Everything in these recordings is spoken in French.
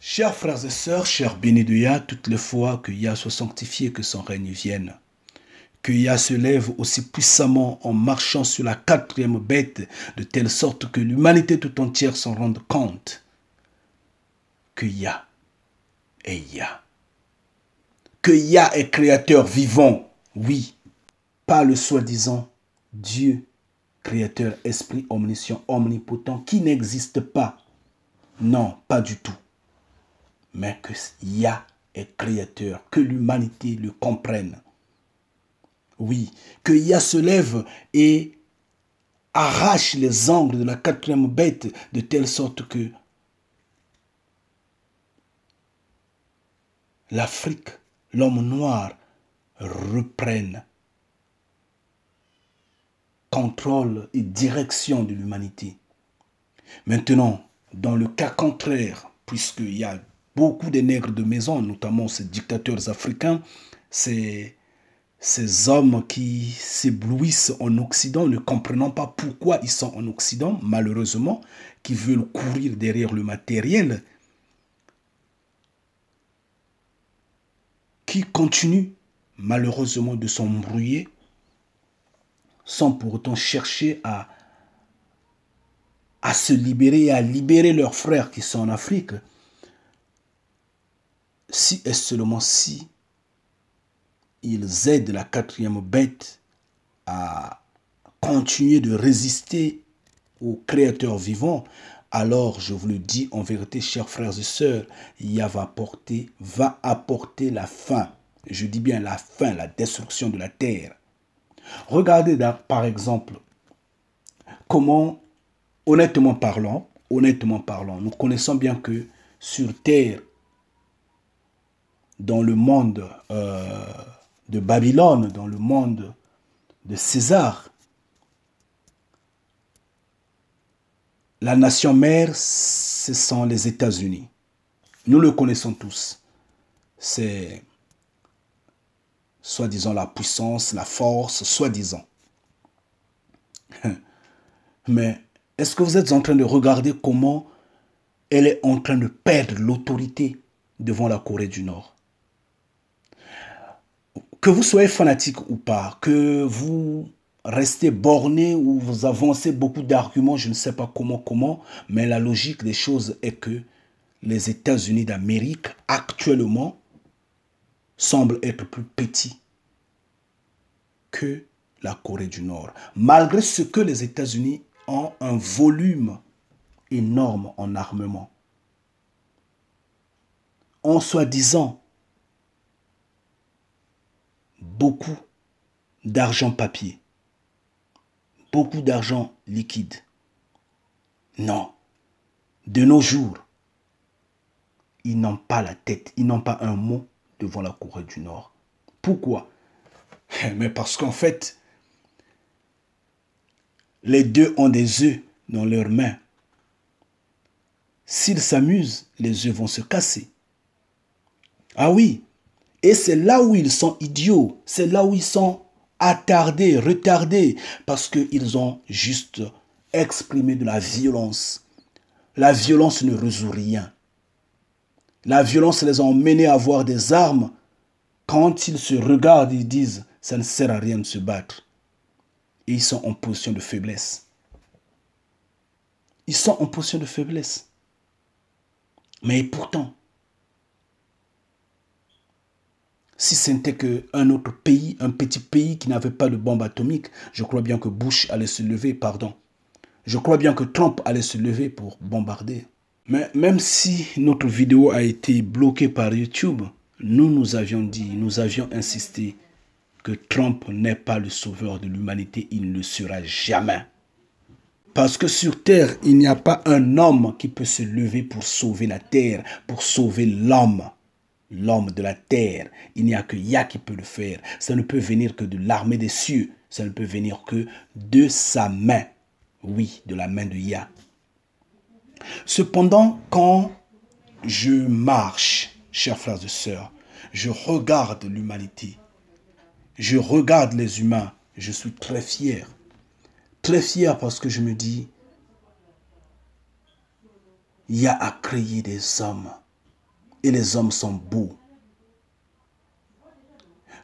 Chers frères et sœurs, chers bénis de Yah, toutes les fois que Yah soit sanctifié, que son règne vienne. Que Yah se lève aussi puissamment en marchant sur la quatrième bête, de telle sorte que l'humanité tout entière s'en rende compte. Que Yah est Yah. Que Yah est créateur vivant, oui, pas le soi-disant Dieu, créateur, esprit omniscient, omnipotent, qui n'existe pas. Non, pas du tout. Mais que Yah est créateur, que l'humanité le comprenne. Oui, que Yah se lève et arrache les angles de la quatrième bête de telle sorte que l'Afrique, l'homme noir, reprenne contrôle et direction de l'humanité. Maintenant, dans le cas contraire, puisqu'il y a beaucoup de nègres de maison, notamment ces dictateurs africains, ces hommes qui s'éblouissent en Occident, ne comprenant pas pourquoi ils sont en Occident, malheureusement, qui veulent courir derrière le matériel, qui continuent malheureusement de s'embrouiller, sans pour autant chercher à se libérer et à libérer leurs frères qui sont en Afrique, si et seulement si ils aident la quatrième bête à continuer de résister au Créateur vivant, alors je vous le dis en vérité, chers frères et sœurs, Yah va apporter la fin. Je dis bien la fin, la destruction de la terre. Regardez par exemple comment, honnêtement parlant, nous connaissons bien que sur terre, dans le monde de Babylone, dans le monde de César, la nation mère, ce sont les États-Unis. Nous le connaissons tous. C'est soi-disant la puissance, la force, soi-disant. Mais est-ce que vous êtes en train de regarder comment elle est en train de perdre l'autorité devant la Corée du Nord? Que vous soyez fanatique ou pas, que vous restez borné ou vous avancez beaucoup d'arguments, je ne sais pas comment, mais la logique des choses est que les États-Unis d'Amérique, actuellement, semblent être plus petits que la Corée du Nord. Malgré ce que les États-Unis ont un volume énorme en armement. En soi-disant beaucoup d'argent papier, beaucoup d'argent liquide. Non, de nos jours, ils n'ont pas la tête, ils n'ont pas un mot devant la Corée du Nord. Pourquoi? Mais parce qu'en fait, les deux ont des œufs dans leurs mains. S'ils s'amusent, les œufs vont se casser. Ah oui, et c'est là où ils sont idiots, c'est là où ils sont attardés, retardés, parce qu'ils ont juste exprimé de la violence. La violence ne résout rien. La violence les a emmenés à avoir des armes. Quand ils se regardent, ils disent, ça ne sert à rien de se battre. Et ils sont en position de faiblesse. Ils sont en position de faiblesse. Mais pourtant, si ce n'était qu'un autre pays, un petit pays qui n'avait pas de bombe atomique, je crois bien que Bush allait se lever, Je crois bien que Trump allait se lever pour bombarder. Mais même si notre vidéo a été bloquée par YouTube, nous avions dit, nous avions insisté que Trump n'est pas le sauveur de l'humanité, il ne le sera jamais. Parce que sur terre, il n'y a pas un homme qui peut se lever pour sauver la terre, pour sauver l'homme de la terre. Il n'y a que Yah qui peut le faire. Ça ne peut venir que de l'armée des cieux. Ça ne peut venir que de sa main. Oui, de la main de Yah. Cependant, quand je marche, chers frères et sœurs, je regarde l'humanité. Je regarde les humains. Je suis très fier. Très fier parce que je me dis, Yah a créé des hommes et les hommes sont beaux.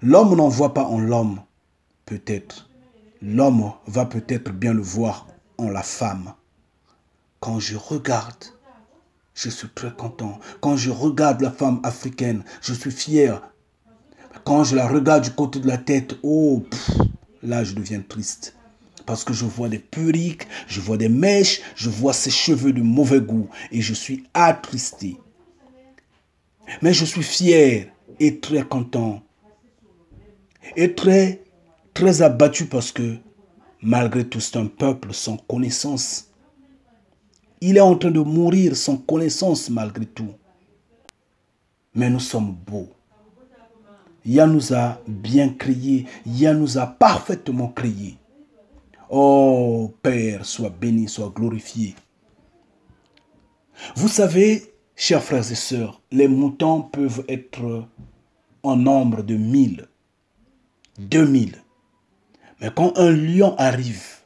L'homme n'en voit pas en l'homme, peut-être. L'homme va peut-être bien le voir en la femme. Quand je regarde, je suis très content. Quand je regarde la femme africaine, je suis fier. Quand je la regarde du côté de la tête, là je deviens triste. Parce que je vois des perruques, je vois des mèches, je vois ses cheveux de mauvais goût et je suis attristé. Mais je suis fier et très content. Et très abattu parce que malgré tout, c'est un peuple sans connaissance. Il est en train de mourir sans connaissance malgré tout. Mais nous sommes beaux. Yah nous a bien créés. Yah nous a parfaitement créés. Oh Père, sois béni, sois glorifié. Vous savez, chers frères et sœurs, les moutons peuvent être en nombre de 1000, 2000. Mais quand un lion arrive,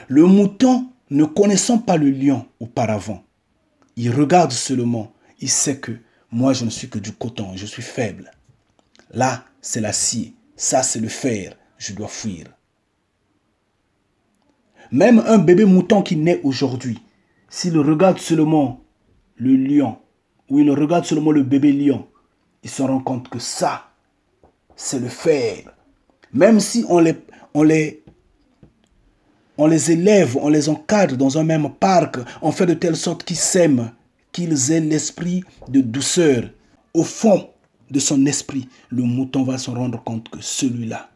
le mouton, ne connaissant pas le lion auparavant, il regarde seulement, il sait que moi je ne suis que du coton, je suis faible. Là, c'est l'acier, ça c'est le fer, je dois fuir. Même un bébé mouton qui naît aujourd'hui, s'il regarde seulement le lion, ou il regarde seulement le bébé lion, il se rend compte que ça, c'est le fer. Même si on les élève, on les encadre dans un même parc, on fait de telle sorte qu'ils s'aiment, qu'ils aient l'esprit de douceur. Au fond de son esprit, le mouton va se rendre compte que celui-là,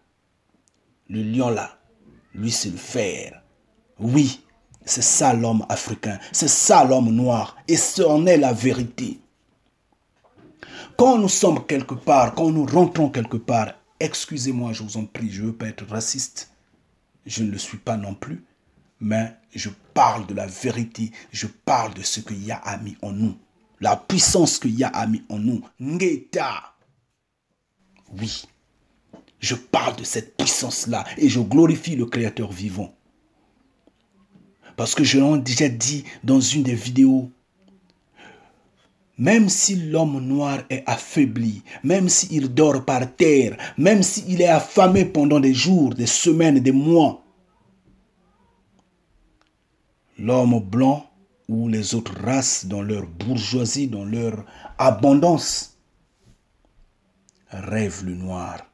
le lion-là, lui c'est le fer. Oui, c'est ça l'homme africain, c'est ça l'homme noir, et ce en est la vérité. Quand nous sommes quelque part, quand nous rentrons quelque part, excusez-moi, je vous en prie, je ne veux pas être raciste, je ne le suis pas non plus, mais je parle de la vérité, je parle de ce que Yah a mis en nous, la puissance que Yah a mis en nous. Ngeta. Oui, je parle de cette puissance-là et je glorifie le Créateur vivant. Parce que je l'ai déjà dit dans une des vidéos, même si l'homme noir est affaibli, même s'il dort par terre, même s'il est affamé pendant des jours, des semaines, des mois, l'homme blanc ou les autres races dans leur bourgeoisie, dans leur abondance, rêvent le noir,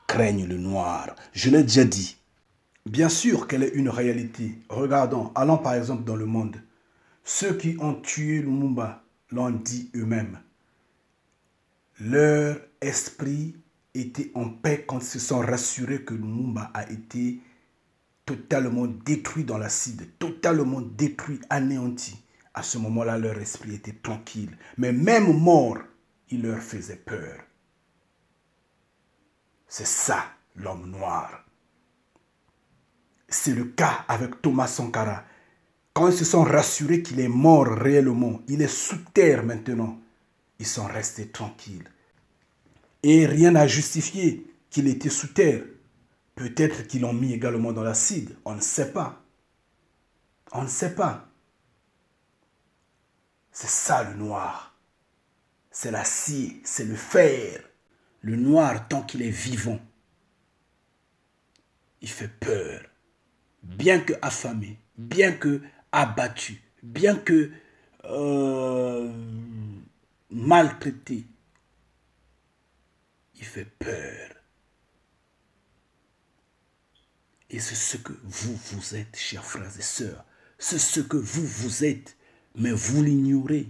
craignent le noir. Je l'ai déjà dit. Bien sûr qu'elle est une réalité. Regardons, allons par exemple dans le monde. Ceux qui ont tué Lumumba l'ont dit eux-mêmes. Leur esprit était en paix quand ils se sont rassurés que Lumumba a été totalement détruit dans l'acide, totalement détruit, anéanti. À ce moment-là, leur esprit était tranquille. Mais même mort, il leur faisait peur. C'est ça, l'homme noir. C'est le cas avec Thomas Sankara. Quand ils se sont rassurés qu'il est mort réellement, il est sous terre maintenant, ils sont restés tranquilles. Et rien n'a justifié qu'il était sous terre. Peut-être qu'ils l'ont mis également dans l'acide. On ne sait pas. On ne sait pas. C'est ça le noir. C'est l'acier, c'est le fer. Le noir, tant qu'il est vivant, il fait peur. Bien que affamé, bien que abattu, bien que maltraité, il fait peur. Et c'est ce que vous êtes, chers frères et sœurs. C'est ce que vous êtes, mais vous l'ignorez.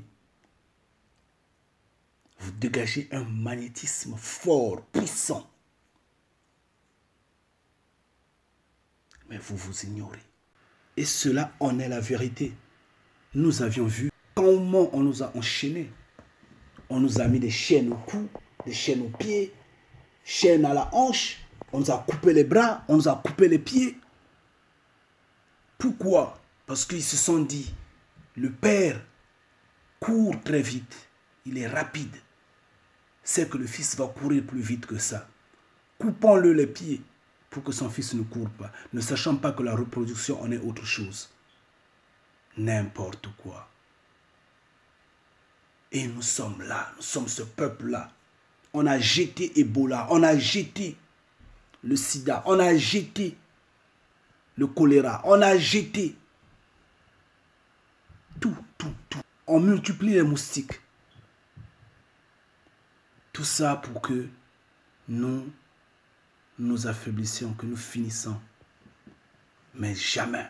Vous dégagez un magnétisme fort, puissant. Mais vous ignorez. Et cela en est la vérité. Nous avions vu comment on nous a enchaînés. On nous a mis des chaînes au cou, des chaînes aux pieds, chaînes à la hanche. On nous a coupé les bras, on nous a coupé les pieds. Pourquoi? Parce qu'ils se sont dit, le Père court très vite, il est rapide. C'est que le Fils va courir plus vite que ça. Coupons-le les pieds pour que son Fils ne court pas, ne sachant pas que la reproduction en est autre chose. n'importe quoi. Et nous sommes là, nous sommes ce peuple-là. On a jeté Ebola, on a jeté le sida, on a jeté le choléra, on a jeté tout. On multiplie les moustiques. Tout ça pour que nous nous affaiblissions, que nous finissions. Mais jamais.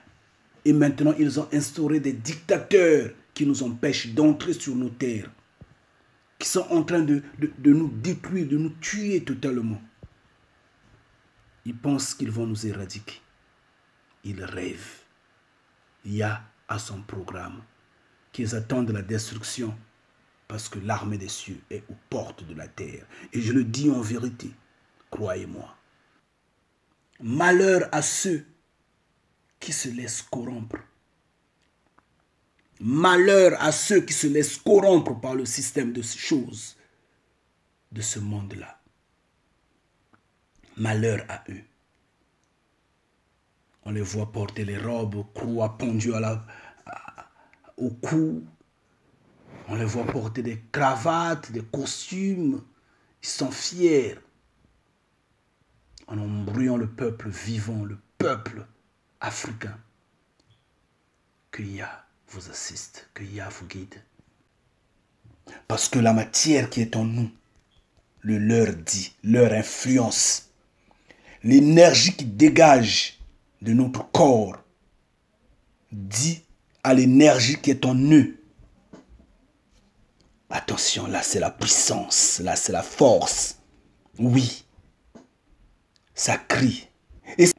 Et maintenant, ils ont instauré des dictateurs qui nous empêchent d'entrer sur nos terres, qui sont en train de nous détruire, de nous tuer totalement. Ils pensent qu'ils vont nous éradiquer. Ils rêvent. Il y a à son programme qu'ils attendent la destruction parce que l'armée des cieux est aux portes de la terre. Et je le dis en vérité, croyez-moi. Malheur à ceux qui se laissent corrompre. Malheur à ceux qui se laissent corrompre par le système de choses de ce monde-là. Malheur à eux. On les voit porter les robes, croix pendues au cou. On les voit porter des cravates, des costumes. Ils sont fiers. En embrouillant le peuple vivant, le peuple africain. Que Yah vous assiste, que Yah vous guide. Parce que la matière qui est en nous, le leur dit, leur influence, l'énergie qui dégage de notre corps, dit à l'énergie qui est en eux. Attention, là c'est la puissance, là c'est la force. Oui, ça crie. Et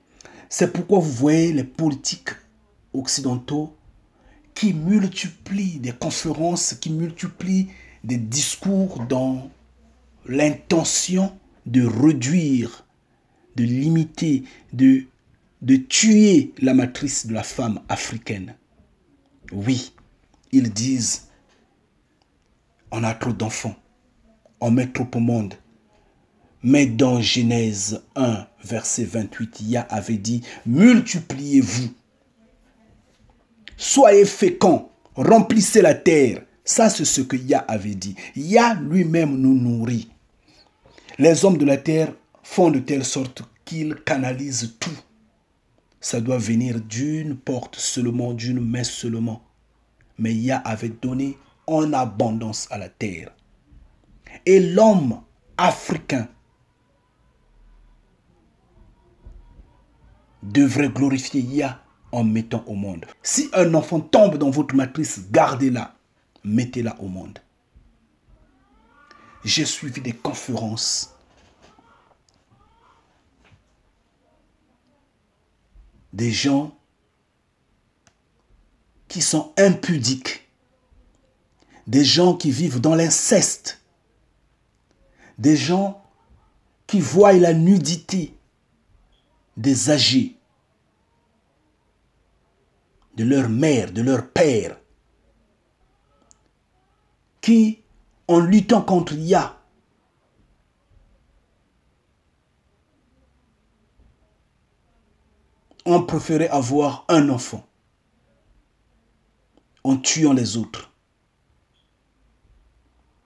c'est pourquoi vous voyez les politiques occidentaux qui multiplient des conférences, qui multiplient des discours dans l'intention de réduire, de limiter, de tuer la matrice de la femme africaine. Oui, ils disent, on a trop d'enfants, on met trop au monde. Mais dans Genèse 1, verset 28, Yah avait dit, multipliez-vous, soyez féconds, remplissez la terre. Ça, c'est ce que Yah avait dit. Yah lui-même nous nourrit. Les hommes de la terre font de telle sorte qu'ils canalisent tout. Ça doit venir d'une porte seulement, d'une main seulement. Mais Yah avait donné en abondance à la terre. Et l'homme africain devrait glorifier Yah en mettant au monde. Si un enfant tombe dans votre matrice, gardez-la, mettez-la au monde. J'ai suivi des conférences des gens qui sont impudiques, des gens qui vivent dans l'inceste, des gens qui voient la nudité des âgés, de leur mère, de leur père, qui, en luttant contre Yah, ont préféré avoir un enfant en tuant les autres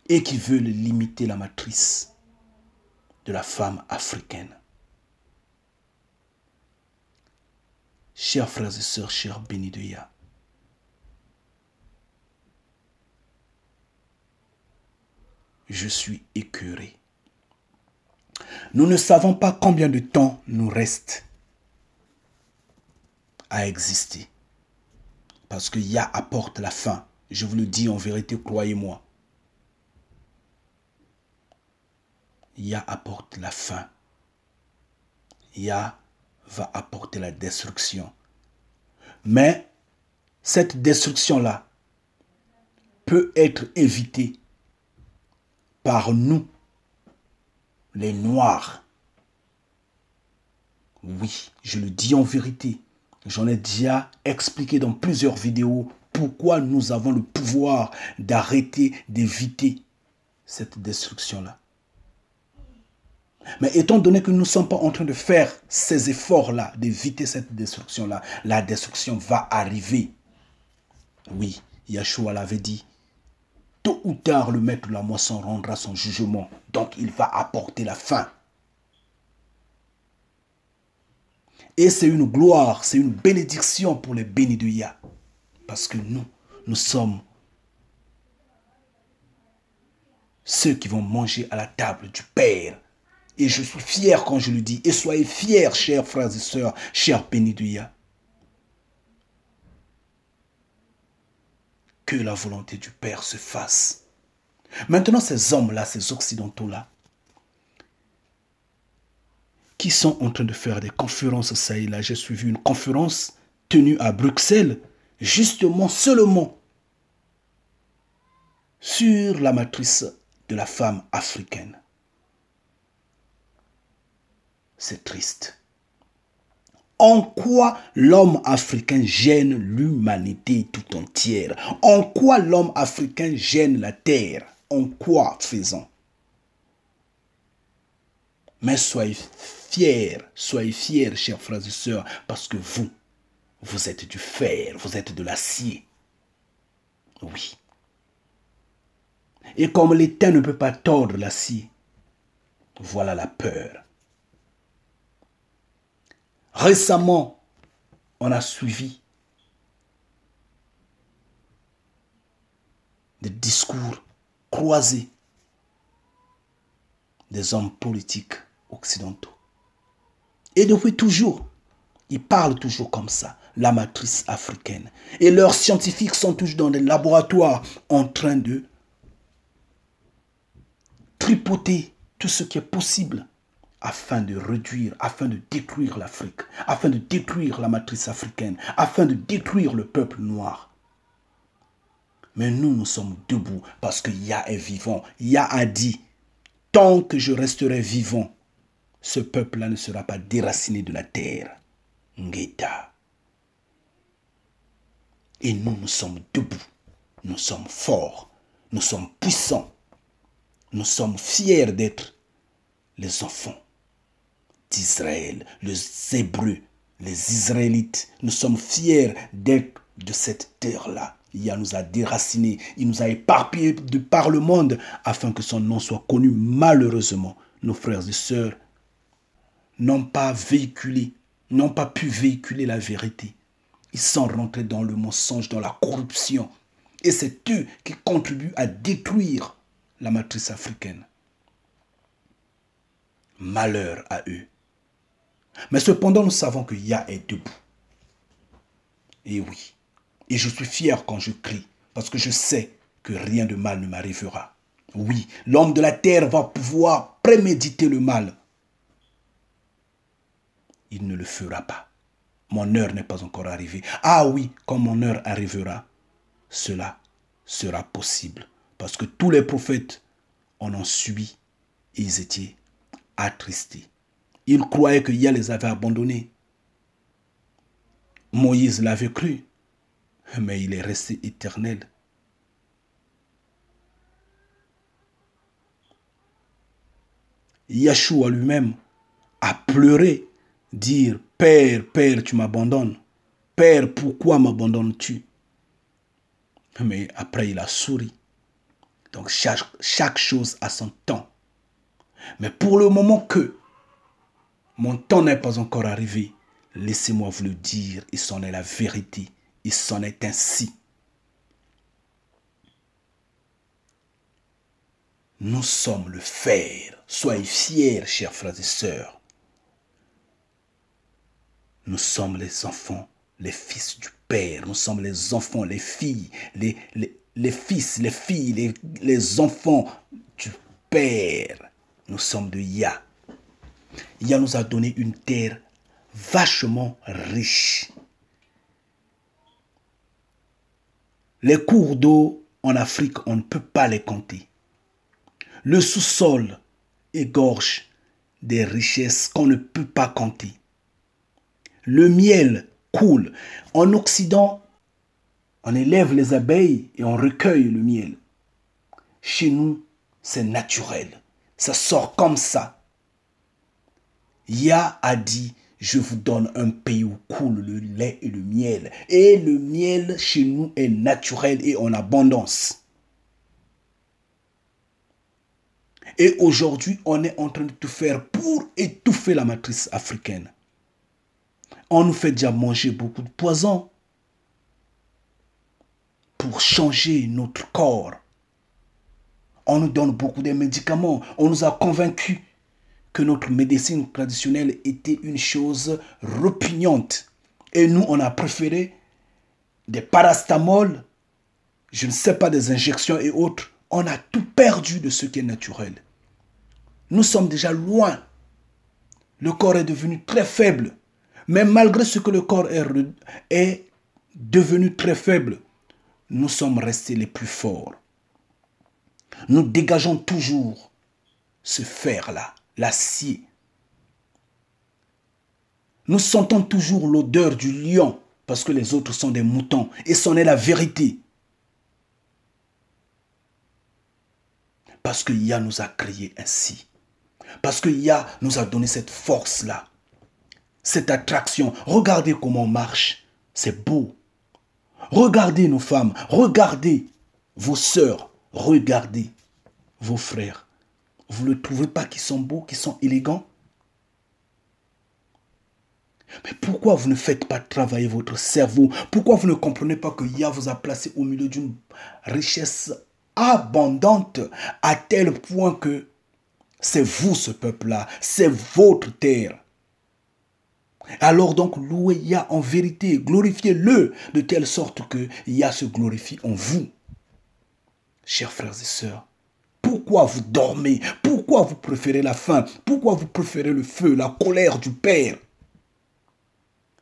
et qui veulent limiter la matrice de la femme africaine. Chers frères et sœurs, chers bénis de Yah, je suis écœuré. Nous ne savons pas combien de temps nous reste à exister. Parce que Yah apporte la fin. Je vous le dis en vérité, croyez-moi. Yah apporte la fin. Yah va apporter la destruction. Mais cette destruction-là peut être évitée par nous, les Noirs. Oui, je le dis en vérité. J'en ai déjà expliqué dans plusieurs vidéos pourquoi nous avons le pouvoir d'arrêter, d'éviter cette destruction-là. Mais étant donné que nous ne sommes pas en train de faire ces efforts-là, d'éviter cette destruction-là, la destruction va arriver. Oui, Yeshua l'avait dit. Tôt ou tard, le maître de la moisson rendra son jugement. Donc, il va apporter la fin. Et c'est une gloire, c'est une bénédiction pour les bénis de Yah. Parce que nous sommes ceux qui vont manger à la table du Père. Et je suis fier quand je le dis. Et soyez fiers, chers frères et sœurs, chers bénis de Yah. Que la volonté du Père se fasse. Maintenant, ces hommes-là, ces occidentaux-là, qui sont en train de faire des conférences, ça et là, j'ai suivi une conférence tenue à Bruxelles, justement, seulement, sur la matrice de la femme africaine. C'est triste. En quoi l'homme africain gêne l'humanité tout entière? En quoi l'homme africain gêne la terre? En quoi faisant? Mais soyez fiers, chers frères et sœurs, parce que vous êtes du fer, vous êtes de l'acier. Oui. Et comme l'étain ne peut pas tordre l'acier, voilà la peur. Récemment, on a suivi des discours croisés des hommes politiques occidentaux. Et depuis toujours, ils parlent toujours comme ça, la matrice africaine. Et leurs scientifiques sont toujours dans des laboratoires en train de tripoter tout ce qui est possible afin de réduire, afin de détruire l'Afrique, afin de détruire la matrice africaine, afin de détruire le peuple noir. Mais nous sommes debout parce que Yah est vivant. Yah a dit, tant que je resterai vivant, ce peuple-là ne sera pas déraciné de la terre. Ngeta. Et nous sommes debout. Nous sommes forts. Nous sommes puissants. Nous sommes fiers d'être les enfants d'Israël, les Hébreux, les Israélites. Nous sommes fiers d'être de cette terre-là. Il nous a déracinés, il nous a éparpillés de par le monde afin que son nom soit connu. Malheureusement, nos frères et sœurs n'ont pas pu véhiculer la vérité. Ils sont rentrés dans le mensonge, dans la corruption. Et c'est eux qui contribuent à détruire la matrice africaine. Malheur à eux. Mais cependant, nous savons que Yah est debout. Et oui. Et je suis fier quand je crie, parce que je sais que rien de mal ne m'arrivera. Oui, l'homme de la terre va pouvoir préméditer le mal. Il ne le fera pas. Mon heure n'est pas encore arrivée. Ah oui, quand mon heure arrivera, cela sera possible. Parce que tous les prophètes en ont subi et ils étaient attristés. Ils croyaient que Yah les avait abandonnés. Moïse l'avait cru, mais il est resté éternel. Yeshua lui-même a pleuré, dire « Père, Père, tu m'abandonnes. Père, pourquoi m'abandonnes-tu » Mais après, il a souri. Donc, chaque chose a son temps. Mais pour le moment que mon temps n'est pas encore arrivé, laissez-moi vous le dire, et c'en est la vérité, et c'en est ainsi. Nous sommes le fer. Soyez fiers, chers frères et sœurs. Nous sommes les enfants, les fils du Père. Nous sommes les enfants, les filles, les fils, les filles, les enfants du Père. Nous sommes de Yah. Yah nous a donné une terre vachement riche. Les cours d'eau en Afrique, on ne peut pas les compter. Le sous-sol égorge des richesses qu'on ne peut pas compter. Le miel coule. En Occident, on élève les abeilles et on recueille le miel. Chez nous, c'est naturel. Ça sort comme ça. Yah a dit, Je vous donne un pays où coule le lait et le miel. Et le miel chez nous est naturel et en abondance. Et aujourd'hui, on est en train de tout faire pour étouffer la matrice africaine. On nous fait déjà manger beaucoup de poison pour changer notre corps. On nous donne beaucoup de médicaments. On nous a convaincus que notre médecine traditionnelle était une chose repugnante. Et nous, on a préféré des paracétamol, je ne sais pas, des injections et autres. On a tout perdu de ce qui est naturel. Nous sommes déjà loin. Le corps est devenu très faible. Mais malgré ce que le corps est devenu très faible, nous sommes restés les plus forts. Nous dégageons toujours ce fer-là, l'acier. Nous sentons toujours l'odeur du lion parce que les autres sont des moutons. Et c'en est la vérité. Parce que Yah nous a créés ainsi. Parce que Yah nous a donné cette force-là. Cette attraction. Regardez comment on marche. C'est beau. Regardez nos femmes. Regardez vos sœurs. Regardez vos frères. Vous ne trouvez pas qu'ils sont beaux, qu'ils sont élégants? Mais pourquoi vous ne faites pas travailler votre cerveau? Pourquoi vous ne comprenez pas que Yah vous a placé au milieu d'une richesse abondante à tel point que c'est vous ce peuple-là, c'est votre terre. Alors donc louez Yah en vérité, glorifiez-le de telle sorte que Yah se glorifie en vous. Chers frères et sœurs, pourquoi vous dormez? Pourquoi vous préférez la faim? Pourquoi vous préférez le feu, la colère du Père?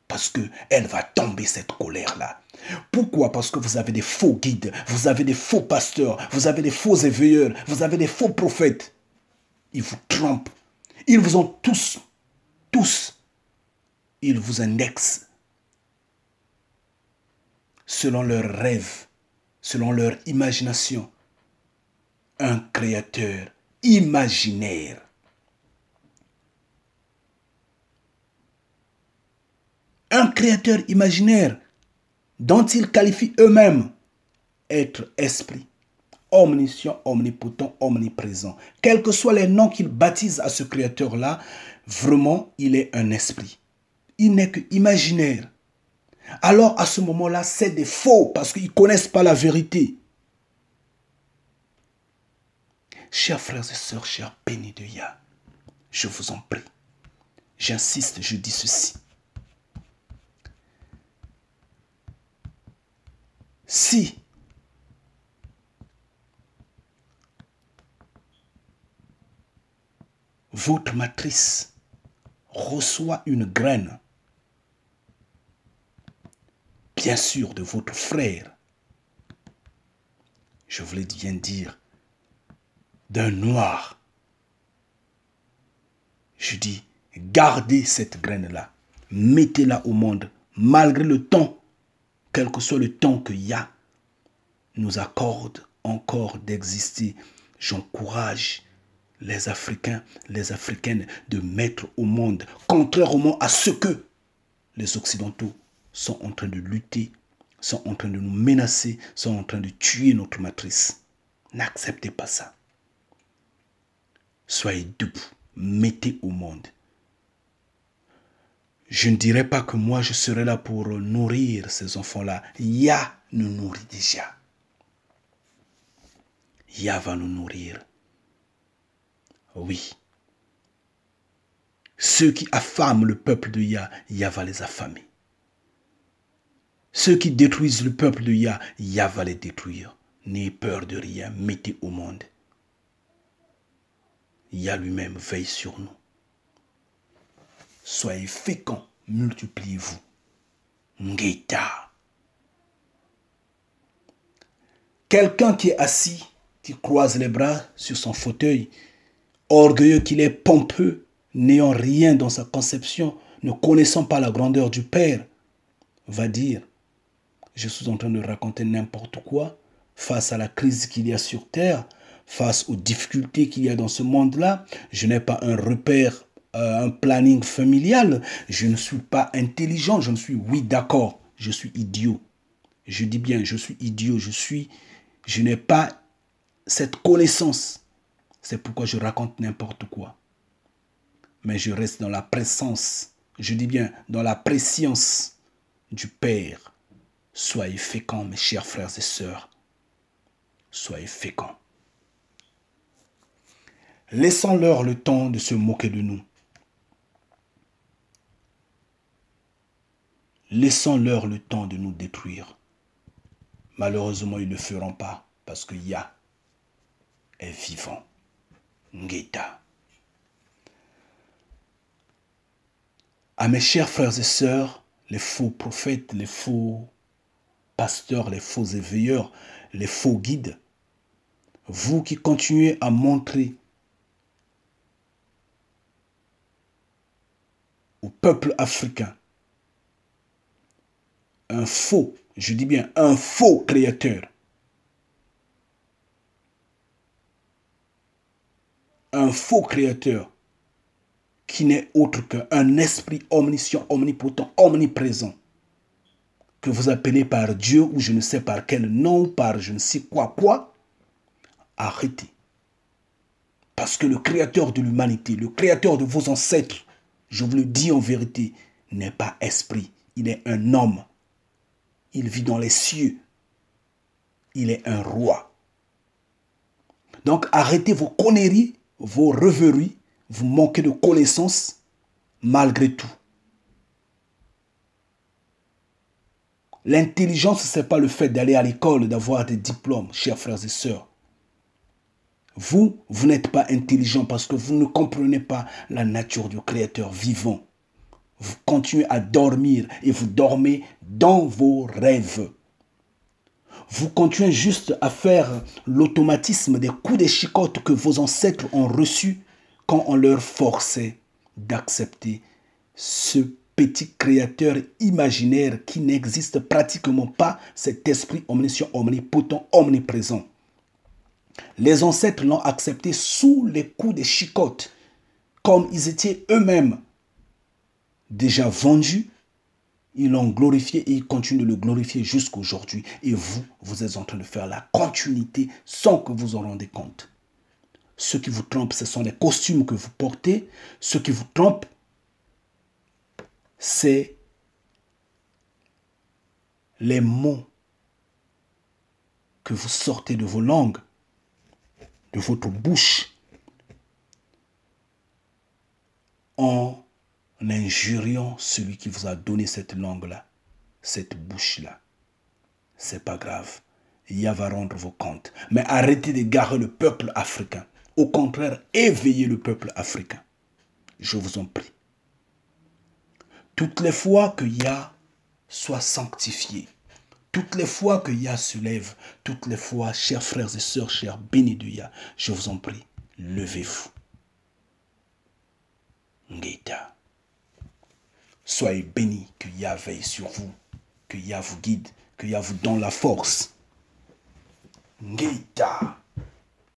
Parce qu'elle va tomber, cette colère-là. Pourquoi? Parce que vous avez des faux guides, vous avez des faux pasteurs, vous avez des faux éveilleurs, vous avez des faux prophètes. Ils vous trompent. Ils vous ont tous, ils vous indexent selon leurs rêves, selon leur imagination. Un créateur imaginaire. Un créateur imaginaire dont ils qualifient eux-mêmes être esprit, omniscient, omnipotent, omniprésent. Quels que soient les noms qu'ils baptisent à ce créateur-là, vraiment, il est un esprit. Il n'est que imaginaire. Alors, à ce moment-là, c'est des faux parce qu'ils ne connaissent pas la vérité. Chers frères et sœurs, chers bénis de Yah, je vous en prie, j'insiste, je dis ceci. Si votre matrice reçoit une graine, bien sûr de votre frère, je voulais bien dire, d'un noir, je dis, gardez cette graine-là, mettez-la au monde, malgré le temps, quel que soit le temps que Yah nous accorde encore d'exister. J'encourage les Africains, les Africaines de mettre au monde, contrairement à ce que les Occidentaux sont en train de lutter, sont en train de nous menacer, sont en train de tuer notre matrice. N'acceptez pas ça. Soyez debout, mettez au monde. Je ne dirais pas que moi je serai là pour nourrir ces enfants-là. Yah nous nourrit déjà. Yah va nous nourrir. Oui. Ceux qui affament le peuple de Yah, Yah va les affamer. Ceux qui détruisent le peuple de Yah, Yah va les détruire. N'ayez peur de rien, mettez au monde. Yah lui-même veille sur nous. Soyez féconds, multipliez-vous. Ngeta. Quelqu'un qui est assis, qui croise les bras sur son fauteuil, orgueilleux qu'il est, pompeux, n'ayant rien dans sa conception, ne connaissant pas la grandeur du Père, va dire, je suis en train de raconter n'importe quoi, face à la crise qu'il y a sur terre, face aux difficultés qu'il y a dans ce monde-là, je n'ai pas un repère un planning familial. Je ne suis pas intelligent. Je ne suis, oui, d'accord, je suis idiot. Je dis bien, je suis idiot. Je n'ai pas cette connaissance. C'est pourquoi je raconte n'importe quoi. Mais je reste dans la présence, je dis bien, dans la préscience du Père. Soyez féconds, mes chers frères et sœurs. Soyez féconds. Laissons-leur le temps de se moquer de nous. Laissons-leur le temps de nous détruire. Malheureusement, ils ne le feront pas parce que Yah est vivant. Ngeta. À mes chers frères et sœurs, les faux prophètes, les faux pasteurs, les faux éveilleurs, les faux guides, vous qui continuez à montrer au peuple africain un faux, je dis bien un faux créateur, un faux créateur qui n'est autre qu'un esprit omniscient, omnipotent, omniprésent, que vous appelez par Dieu ou je ne sais par quel nom, par je ne sais quoi, arrêtez. Parce que le créateur de l'humanité, le créateur de vos ancêtres, je vous le dis en vérité, n'est pas esprit, il est un homme. Il vit dans les cieux. Il est un roi. Donc arrêtez vos conneries, vos rêveries, vous manquez de connaissances malgré tout. L'intelligence, ce n'est pas le fait d'aller à l'école, d'avoir des diplômes, chers frères et sœurs. Vous n'êtes pas intelligent parce que vous ne comprenez pas la nature du Créateur vivant. Vous continuez à dormir et vous dormez dans vos rêves. Vous continuez juste à faire l'automatisme des coups de chicotte que vos ancêtres ont reçus quand on leur forçait d'accepter ce petit créateur imaginaire qui n'existe pratiquement pas, cet esprit omniscient, omnipotent, omniprésent. Les ancêtres l'ont accepté sous les coups de chicotte, comme ils étaient eux-mêmes déjà vendus, ils l'ont glorifié et ils continuent de le glorifier jusqu'à aujourd'hui. Et vous êtes en train de faire la continuité sans que vous en rendez compte. Ce qui vous trompe, ce sont les costumes que vous portez. Ce qui vous trompe, c'est les mots que vous sortez de vos langues, de votre bouche, en injuriant celui qui vous a donné cette langue-là, cette bouche-là. C'est pas grave. Yah va rendre vos comptes. Mais arrêtez de garer le peuple africain. Au contraire, éveillez le peuple africain. Je vous en prie. Toutes les fois que Yah soit sanctifié, toutes les fois que Yah se lève, toutes les fois, chers frères et sœurs, chers bénis de Yah, je vous en prie, levez-vous. Ngeta. Soyez bénis, que Yah veille sur vous, que Yah vous guide, que Yah vous donne la force. Ngeta.